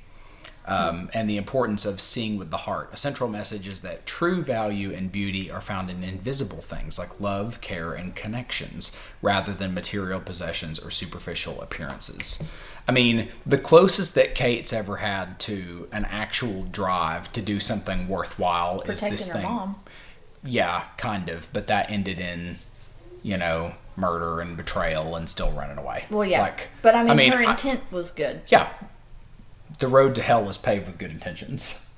A: And the importance of seeing with the heart. A central message is that true value and beauty are found in invisible things like love, care, and connections, rather than material possessions or superficial appearances. I mean, the closest that Kate's ever had to an actual drive to do something worthwhile is this thing.
B: Protecting her mom.
A: Yeah, kind of. But that ended in, murder and betrayal and still running away.
B: Well, yeah. But I mean her intent was good.
A: Yeah. The road to hell is paved with good intentions,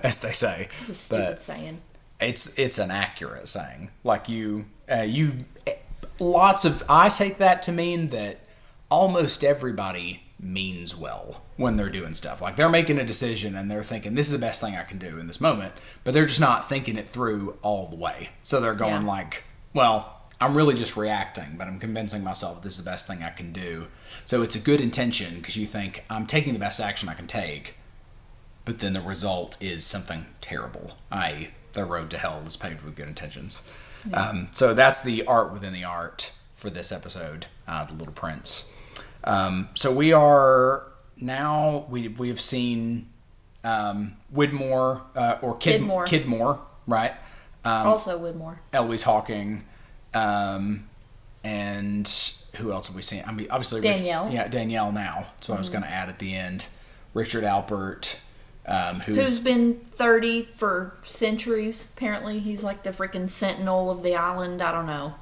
A: as they say.
B: It's a stupid saying.
A: It's an accurate saying. Like I take that to mean that almost everybody means well when they're doing stuff. Like, they're making a decision and they're thinking, this is the best thing I can do in this moment, but they're just not thinking it through all the way. So they're going like, well, I'm really just reacting, but I'm convincing myself this is the best thing I can do. So it's a good intention because you think, I'm taking the best action I can take, but then the result is something terrible, i.e. the road to hell is paved with good intentions. Yeah. So that's the art within the art for this episode, The Little Prince. So we are now, we have seen Widmore, or Kidmore, right?
B: Also Widmore.
A: Eloise Hawking, and who else have we seen? I mean, obviously
B: Danielle.
A: Danielle now. That's what I was going to add at the end. Richard Alpert,
B: who's been 30 for centuries. Apparently, he's like the freaking sentinel of the island. I don't know.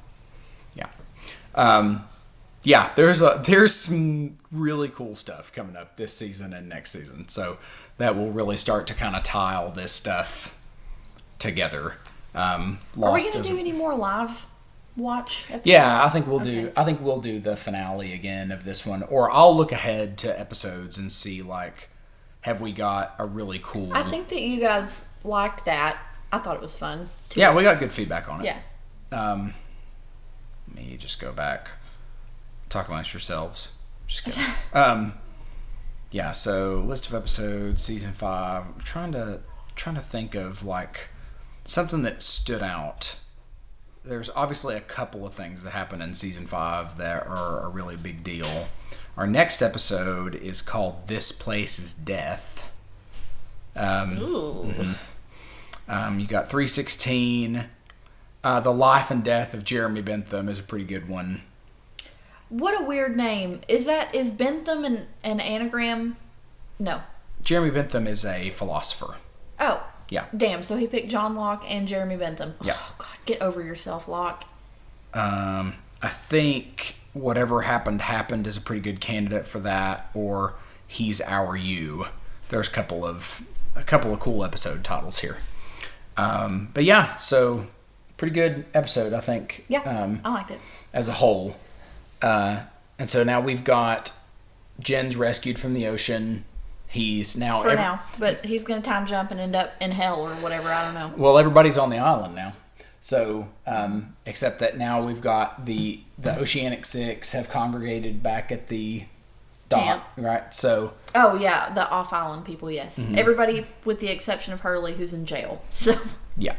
A: Yeah. yeah, there's some really cool stuff coming up this season and next season. So that will really start to kind of tie all this stuff together.
B: Are we going to do any more live watch episodes?
A: Yeah, I think we'll do. I think we'll do the finale again of this one, or I'll look ahead to episodes and see like, have we got a really cool?
B: I think that you guys liked that. I thought it was fun.
A: Yeah, we got good feedback on it.
B: Yeah.
A: Let me just go back. Talk amongst yourselves. Just kidding. Yeah. So list of episodes, season 5. I'm trying to think of like something that stood out. There's obviously a couple of things that happen in season 5 that are a really big deal. Our next episode is called "This Place Is Death."
B: Ooh.
A: You got 316. The Life and Death of Jeremy Bentham is a pretty good one.
B: What a weird name. Is Bentham an anagram? No.
A: Jeremy Bentham is a philosopher.
B: Oh.
A: Yeah.
B: Damn, so he picked John Locke and Jeremy Bentham.
A: Yeah.
B: Oh, God, get over yourself, Locke.
A: I think Whatever Happened is a pretty good candidate for that, or He's Our You. There's a couple of cool episode titles here. But yeah, so pretty good episode, I think.
B: Yeah, I liked it.
A: As a whole. And so now we've got Jen's rescued from the ocean. He's now...
B: But he's going to time jump and end up in hell or whatever, I don't know.
A: Well, everybody's on the island now. So, except that now we've got the Oceanic Six have congregated back at the dock, right? So...
B: Oh, yeah, the off-island people, yes. Mm-hmm. Everybody with the exception of Hurley, who's in jail. So...
A: Yeah.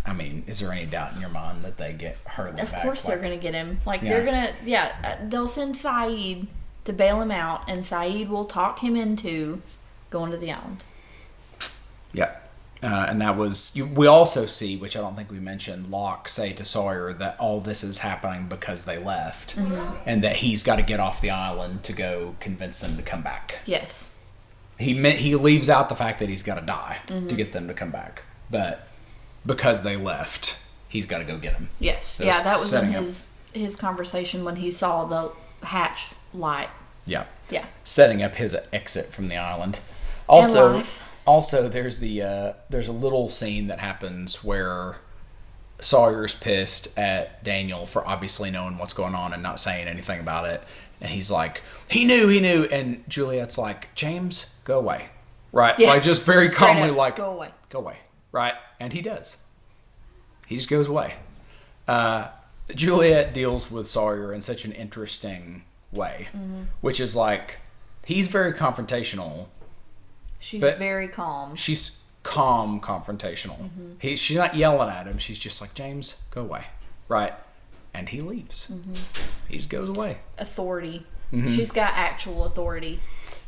A: I mean, is there any doubt in your mind that they get Hurley back?
B: Of course they're going to get him. They're going to... they'll send Saeed to bail him out, and Saeed will talk him into going to the island.
A: Yeah. And that was... We also see, which I don't think we mentioned, Locke say to Sawyer that all this is happening because they left. Mm-hmm. And that he's got to get off the island to go convince them to come back.
B: Yes.
A: He leaves out the fact that he's got to die to get them to come back. But because they left, he's got to go get them.
B: Yes. So yeah, that was in his conversation when he saw the hatch light.
A: Yeah.
B: Yeah.
A: Setting up his exit from the island. Also, there's a little scene that happens where Sawyer's pissed at Daniel for obviously knowing what's going on and not saying anything about it. And he's like, he knew. And Juliet's like, James, go away. Right? Yeah. Like, just very calmly like,
B: go away.
A: Right? And he does. He just goes away. Juliet deals with Sawyer in such an interesting way, which is like, he's very confrontational.
B: She's very calm.
A: She's calm confrontational. Mm-hmm. She's not yelling at him. She's just like, James, go away. Right? And he leaves. Mm-hmm. He just goes away.
B: Authority. Mm-hmm. She's got actual authority.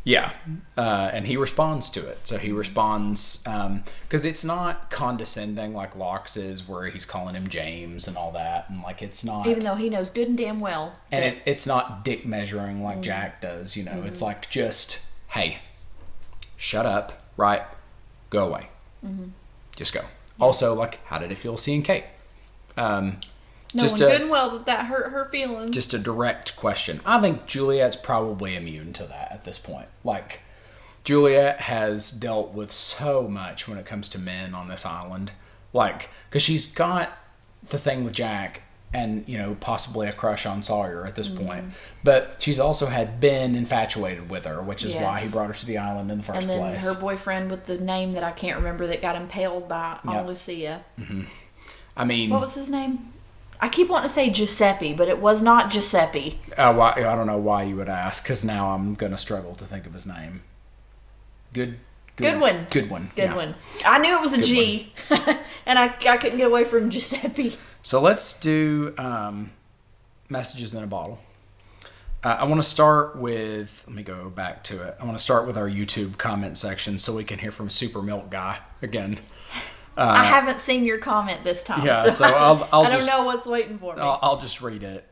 A: Yeah. And he responds to it. So he responds, because it's not condescending like Locke's is, where he's calling him James and all that. And like, it's not...
B: Even though he knows good and damn well.
A: And it's not dick measuring like Jack does, It's like, just, hey, shut up, right? Go away. Mm-hmm. Just go. Yeah. Also, like, how did it feel seeing Kate?
B: Knowing good and well that hurt her feelings.
A: Just a direct question. I think Juliet's probably immune to that at this point. Like, Juliet has dealt with so much when it comes to men on this island. Like, because she's got the thing with Jack and, possibly a crush on Sawyer at this point. But she's also had Ben infatuated with her, which is why he brought her to the island in the first place.
B: And then her boyfriend with the name that I can't remember that got impaled by on Lucia. Mm-hmm.
A: I mean...
B: What was his name? I keep wanting to say Giuseppe, but it was not Giuseppe.
A: I don't know why you would ask, because now I'm going to struggle to think of his name. Goodwin.
B: Goodwin. I knew it was a G, and I couldn't get away from Giuseppe.
A: So let's do messages in a bottle. I want to start with, let me go back to it. I want to start with our YouTube comment section so we can hear from Super Milk Guy again.
B: I haven't seen your comment this time.
A: Yeah, so I'll
B: I don't know what's waiting for me.
A: I'll just read it.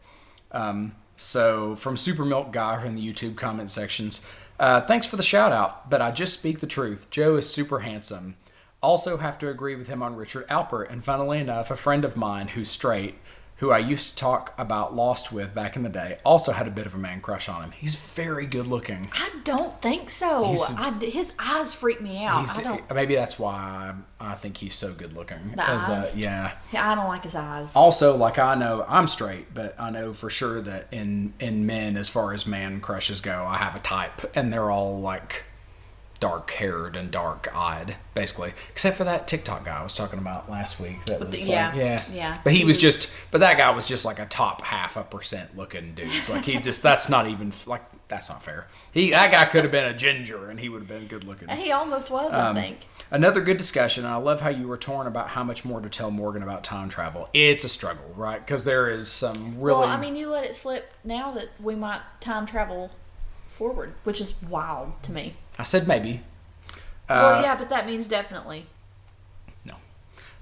A: So from Super Milk Guy from the YouTube comment sections, thanks for the shout out, but I just speak the truth. Joe is super handsome. Also have to agree with him on Richard Alpert, and funnily enough, a friend of mine who's straight who I used to talk about Lost with back in the day, also had a bit of a man crush on him. He's very good looking.
B: I don't think so. His eyes freak me out.
A: Maybe that's why I think he's so good looking.
B: The eyes?
A: Yeah.
B: I don't like his eyes.
A: Also, like, I know I'm straight, but I know for sure that in men, as far as man crushes go, I have a type, and they're all like dark-haired and dark-eyed, basically, except for that TikTok guy I was talking about last week. That was
B: yeah.
A: But but that guy was just like a top 0.5% looking dude. It's like that's not even like that's not fair. That guy could have been a ginger and he would have been good looking.
B: He almost was, I think.
A: Another good discussion, and I love how you were torn about how much more to tell Morgan about time travel. It's a struggle, right? Because there is some really.
B: Well, I mean, you let it slip now that we might time travel forward, which is wild to me.
A: I said maybe.
B: Well, yeah, but that means definitely.
A: No.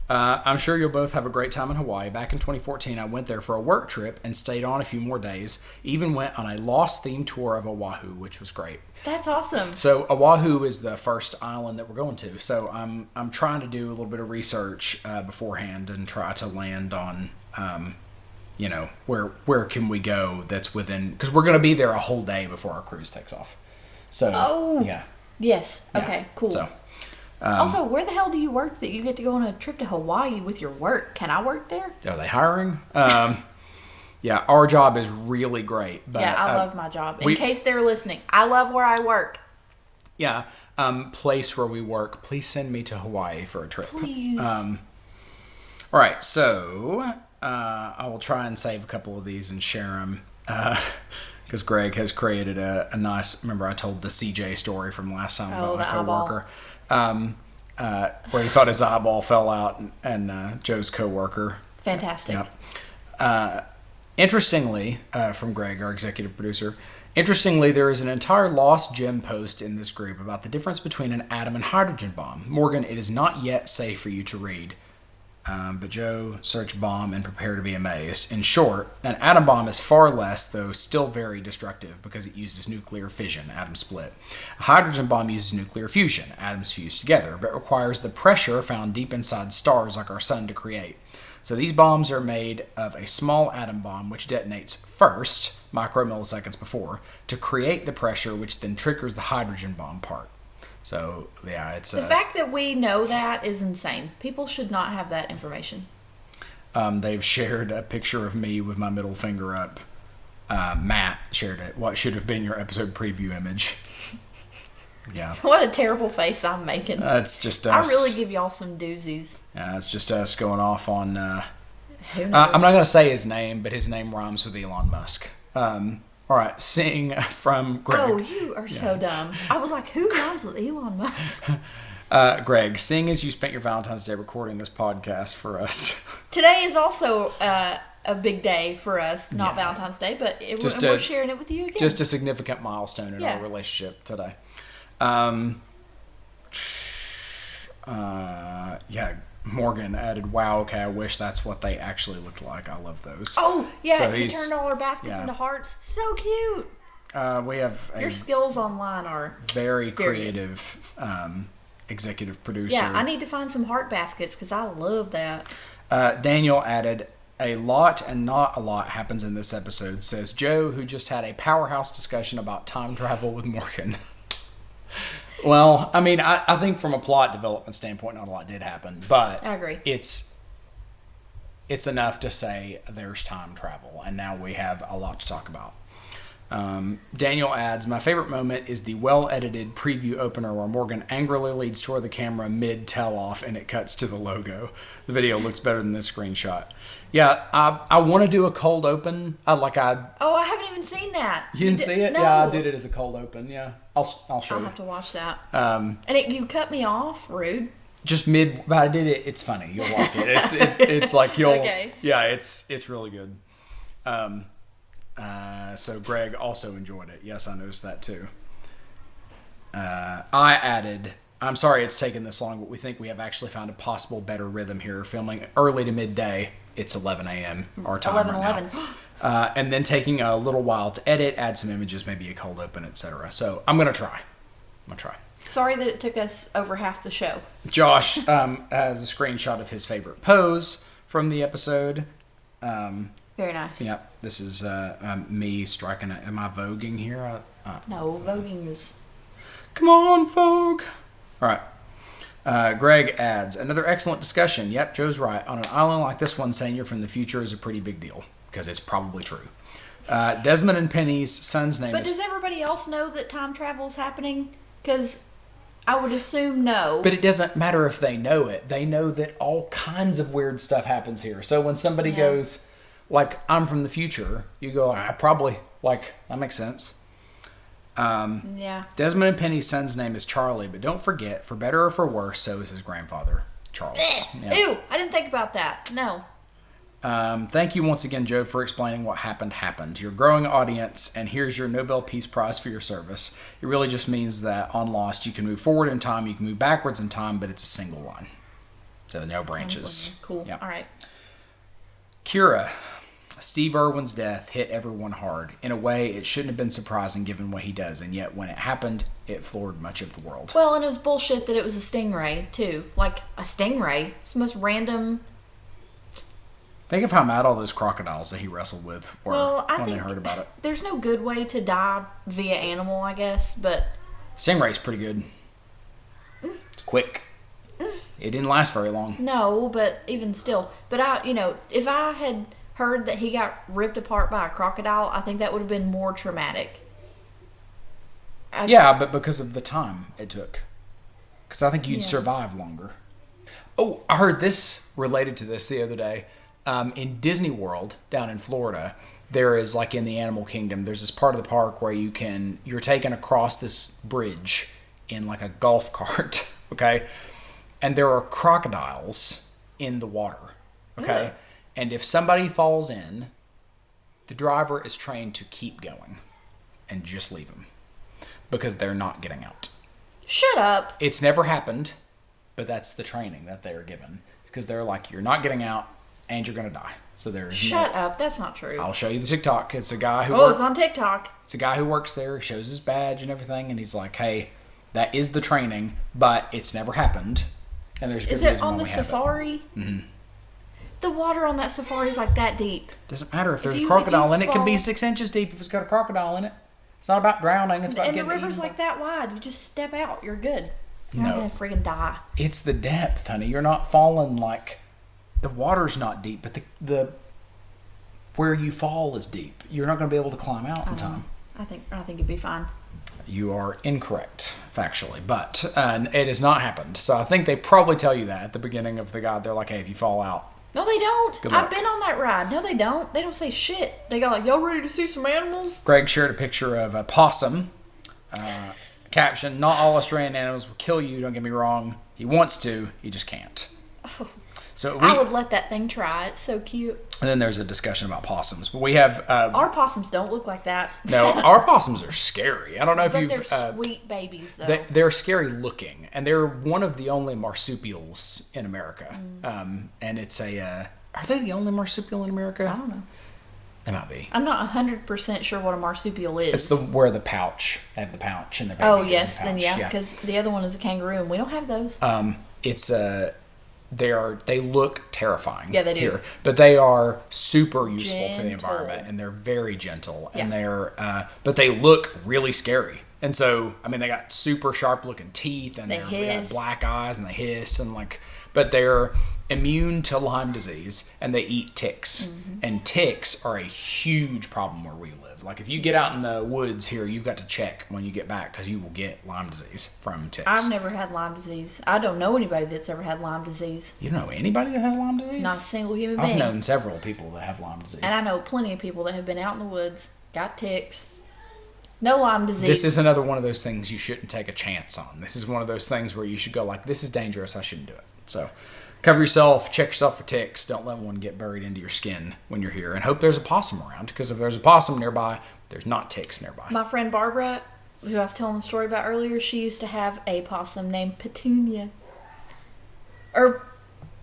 A: I'm sure you'll both have a great time in Hawaii. Back in 2014, I went there for a work trip and stayed on a few more days. Even went on a Lost-themed tour of Oahu, which was great.
B: That's awesome.
A: So Oahu is the first island that we're going to. So I'm trying to do a little bit of research beforehand and try to land on, where can we go that's within... Because we're going to be there a whole day before our cruise takes off. So, yeah.
B: Yes. Okay,
A: yeah.
B: cool.
A: So,
B: also, where the hell do you work that you get to go on a trip to Hawaii with your work? Can I work there?
A: Are they hiring? Yeah, our job is really great. But,
B: yeah, I love my job. In case they're listening, I love where I work.
A: Yeah, place where we work. Please send me to Hawaii for a trip.
B: Please.
A: All right, so I will try and save a couple of these and share them. Because Greg has created a nice... Remember I told the CJ story from last time about my coworker, where he thought his eyeball fell out, and Joe's coworker.
B: Fantastic.
A: Yep. Interestingly, from Greg, our executive producer, there is an entire lost gem post in this group about the difference between an atom and hydrogen bomb. Morgan, it is not yet safe for you to read. But Joe, search bomb and prepare to be amazed. In short, an atom bomb is far less, though still very destructive, because it uses nuclear fission, atoms split. A hydrogen bomb uses nuclear fusion, atoms fuse together, but requires the pressure found deep inside stars like our sun to create. So these bombs are made of a small atom bomb, which detonates first, micromilliseconds before, to create the pressure, which then triggers the hydrogen bomb part. So, yeah, it's...
B: The fact that we know that is insane. People should not have that information.
A: They've shared a picture of me with my middle finger up. Matt shared it. What should have been your episode preview image. Yeah.
B: What a terrible face I'm making.
A: It's just us.
B: I really give y'all some doozies.
A: Yeah, it's just us going off on...
B: Who knows?
A: I'm not going to say his name, but his name rhymes with Elon Musk. All right, seeing from Greg.
B: Oh, you are so dumb. I was like, who rhymes with Elon Musk?
A: Greg, seeing as you spent your Valentine's Day recording this podcast for us.
B: Today is also a big day for us, not Valentine's Day, but we're sharing it with you again.
A: Just a significant milestone in our relationship today. Morgan added, wow, okay, I wish that's what they actually looked like. I love those.
B: Oh, yeah, so he turned all our baskets into hearts. So cute.
A: We have
B: your skills online are
A: very creative executive producer.
B: Yeah, I need to find some heart baskets because I love that.
A: Daniel added, a lot and not a lot happens in this episode, says Joe, who just had a powerhouse discussion about time travel with Morgan. Well, I mean, I think from a plot development standpoint, not a lot did happen, but
B: I agree.
A: It's enough to say there's time travel, and now we have a lot to talk about. Daniel adds, my favorite moment is the well-edited preview opener where Morgan angrily leads toward the camera mid-tell-off and it cuts to the logo. The video looks better than this screenshot. Yeah, I want to do a cold open.
B: Oh, I haven't even seen that.
A: You didn't see it?
B: No.
A: Yeah, I did it as a cold open, yeah. I'll show you.
B: I'll have to watch that. And you cut me off, rude.
A: Just but I did it. It's funny. You'll like it. It's like you'll... Okay. Yeah, it's really good. So Greg also enjoyed it. Yes, I noticed that too. I added, I'm sorry it's taken this long, but we think we have actually found a possible better rhythm here. Filming early to midday. It's 11 a.m. our time 11. And then taking a little while to edit, add some images, maybe a cold open, etc. So I'm going to try.
B: Sorry that it took us over half the show.
A: Josh has a screenshot of his favorite pose from the episode.
B: Very nice.
A: Yep. This is me striking it. Am I voguing here?
B: No, voguing is...
A: Come on, Vogue. All right. Greg adds, another excellent discussion. Yep, Joe's right. On an island like this one, saying you're from the future is a pretty big deal, because it's probably true. Desmond and Penny's son's name
B: But does everybody else know that time travel is happening? Because I would assume no.
A: But it doesn't matter if they know it. They know that all kinds of weird stuff happens here. So when somebody goes, like, I'm from the future, you go, I probably, like, that makes sense. Desmond and Penny's son's name is Charlie, but don't forget, for better or for worse, so is his grandfather, Charles.
B: Yeah. Ew, I didn't think about that. No.
A: Thank you once again, Joe, for explaining what happened. Your growing audience, and here's your Nobel Peace Prize for your service. It really just means that on Lost, you can move forward in time, you can move backwards in time, but it's a single line. So no branches.
B: Cool. Yep. All right.
A: Kira. Steve Irwin's death hit everyone hard. In a way, it shouldn't have been surprising given what he does, and yet when it happened, it floored much of the world.
B: Well, and it was bullshit that it was a stingray, too. Like, a stingray. It's the most random...
A: Think of how mad all those crocodiles that he wrestled with were when they heard about it.
B: There's no good way to die via animal, I guess, but...
A: Stingray's pretty good. It's quick. It didn't last very long.
B: No, but even still. But if I had heard that he got ripped apart by a crocodile, I think that would have been more traumatic.
A: Yeah, but because of the time it took. Because I think you'd survive longer. Oh, I heard this related to this the other day. In Disney World down in Florida, there is, like in the Animal Kingdom, there's this part of the park where you're taken across this bridge in like a golf cart, okay? And there are crocodiles in the water, okay? Mm. And if somebody falls in, the driver is trained to keep going and just leave them because they're not getting out.
B: Shut up.
A: It's never happened, but that's the training that they're given. Because they're like, you're not getting out and you're going to die. So there's
B: Shut up. That's not true.
A: I'll show you the TikTok. It's a guy who
B: it's on TikTok.
A: It's a guy who works there, shows his badge and everything, and he's like, hey, that is the training, but it's never happened. And there's good
B: Is it on the safari?
A: Mm-hmm.
B: The water on that safari is like that deep.
A: Doesn't matter if there's a crocodile in it. It can be 6 inches deep if it's got a crocodile in it. It's not about drowning. It's about getting
B: eaten. And the river's like that wide. You just step out. You're good. You're not going to freaking die.
A: It's the depth, honey. You're not falling like... The water's not deep, but the where you fall is deep. You're not going to be able to climb out in time.
B: I think it'd be fine.
A: You are incorrect, factually, but it has not happened. So I think they probably tell you that at the beginning of the guide. They're like, hey, if you fall out...
B: No, they don't. I've been on that ride. No, they don't. They don't say shit. They go like, y'all ready to see some animals?
A: Greg shared a picture of a possum. Caption, not all Australian animals will kill you, don't get me wrong. He wants to, he just can't.
B: Oh.
A: So
B: I would let that thing try. It's so cute.
A: And then there's a discussion about possums. But we have...
B: our possums don't look like that.
A: No, our possums are scary. I don't know if you've...
B: they're sweet babies, though.
A: They're scary looking. And they're one of the only marsupials in America. And it's a... are they the only marsupial in America?
B: I don't know.
A: They might be.
B: I'm not 100% sure what a marsupial is.
A: It's where the pouch. They have the pouch in their baby.
B: Oh, yes. Then, because the other one is a kangaroo, and we don't have those.
A: It's a... They look terrifying.
B: Yeah, they do.
A: Here, but they are super useful to the environment, and they're very gentle, and but they look really scary. And so, I mean, they got super sharp looking teeth, and they have black eyes, and they hiss, and but they're immune to Lyme disease, and they eat ticks. Mm-hmm. And ticks are a huge problem where we live. Like, if you get out in the woods here, you've got to check when you get back, because you will get Lyme disease from ticks.
B: I've never had Lyme disease. I don't know anybody that's ever had Lyme disease.
A: You don't know anybody that has Lyme disease?
B: Not a single human being.
A: I've known several people that have Lyme disease.
B: And I know plenty of people that have been out in the woods, got ticks. No Lyme disease.
A: This is another one of those things you shouldn't take a chance on. This is one of those things where you should go like, this is dangerous, I shouldn't do it. So cover yourself, check yourself for ticks. Don't let one get buried into your skin when you're here. And hope there's a possum around, because if there's a possum nearby, there's not ticks nearby.
B: My friend Barbara, who I was telling the story about earlier, she used to have a possum named Petunia. Or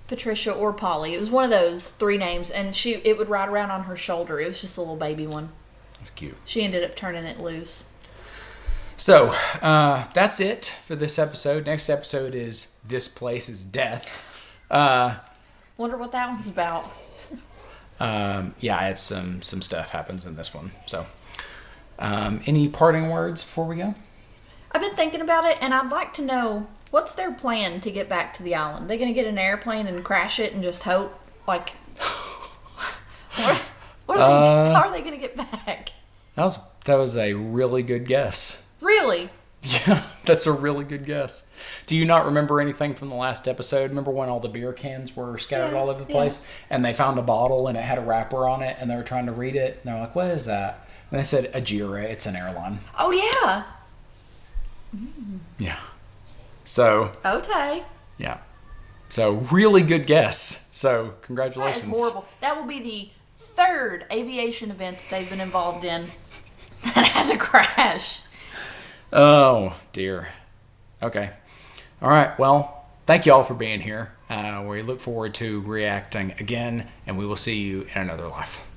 B: Patricia or Polly. It was one of those 3 names, and it would ride around on her shoulder. It was just a little baby one.
A: That's cute.
B: She ended up turning it loose.
A: So, that's it for this episode. Next episode is This Place is Death.
B: Wonder what that one's about.
A: Yeah, I had some stuff happens in this one. So, any parting words before we go?
B: I've been thinking about it, and I'd like to know what's their plan to get back to the island. They're going to get an airplane and crash it and just hope, like, how are they going to get back?
A: That was a really good guess.
B: Really?
A: Yeah, that's a really good guess. Do you not remember anything from the last episode? Remember when all the beer cans were scattered all over the place? And they found a bottle and it had a wrapper on it and they were trying to read it. And they're like, what is that? And they said, Ajira, it's an airline.
B: Oh, yeah.
A: Yeah. So.
B: Okay.
A: Yeah. So, really good guess. So, congratulations.
B: That is horrible. That will be the third aviation event that they've been involved in that has a crash.
A: Oh, dear. Okay. All right. Well, thank you all for being here. We look forward to reacting again, and we will see you in another life.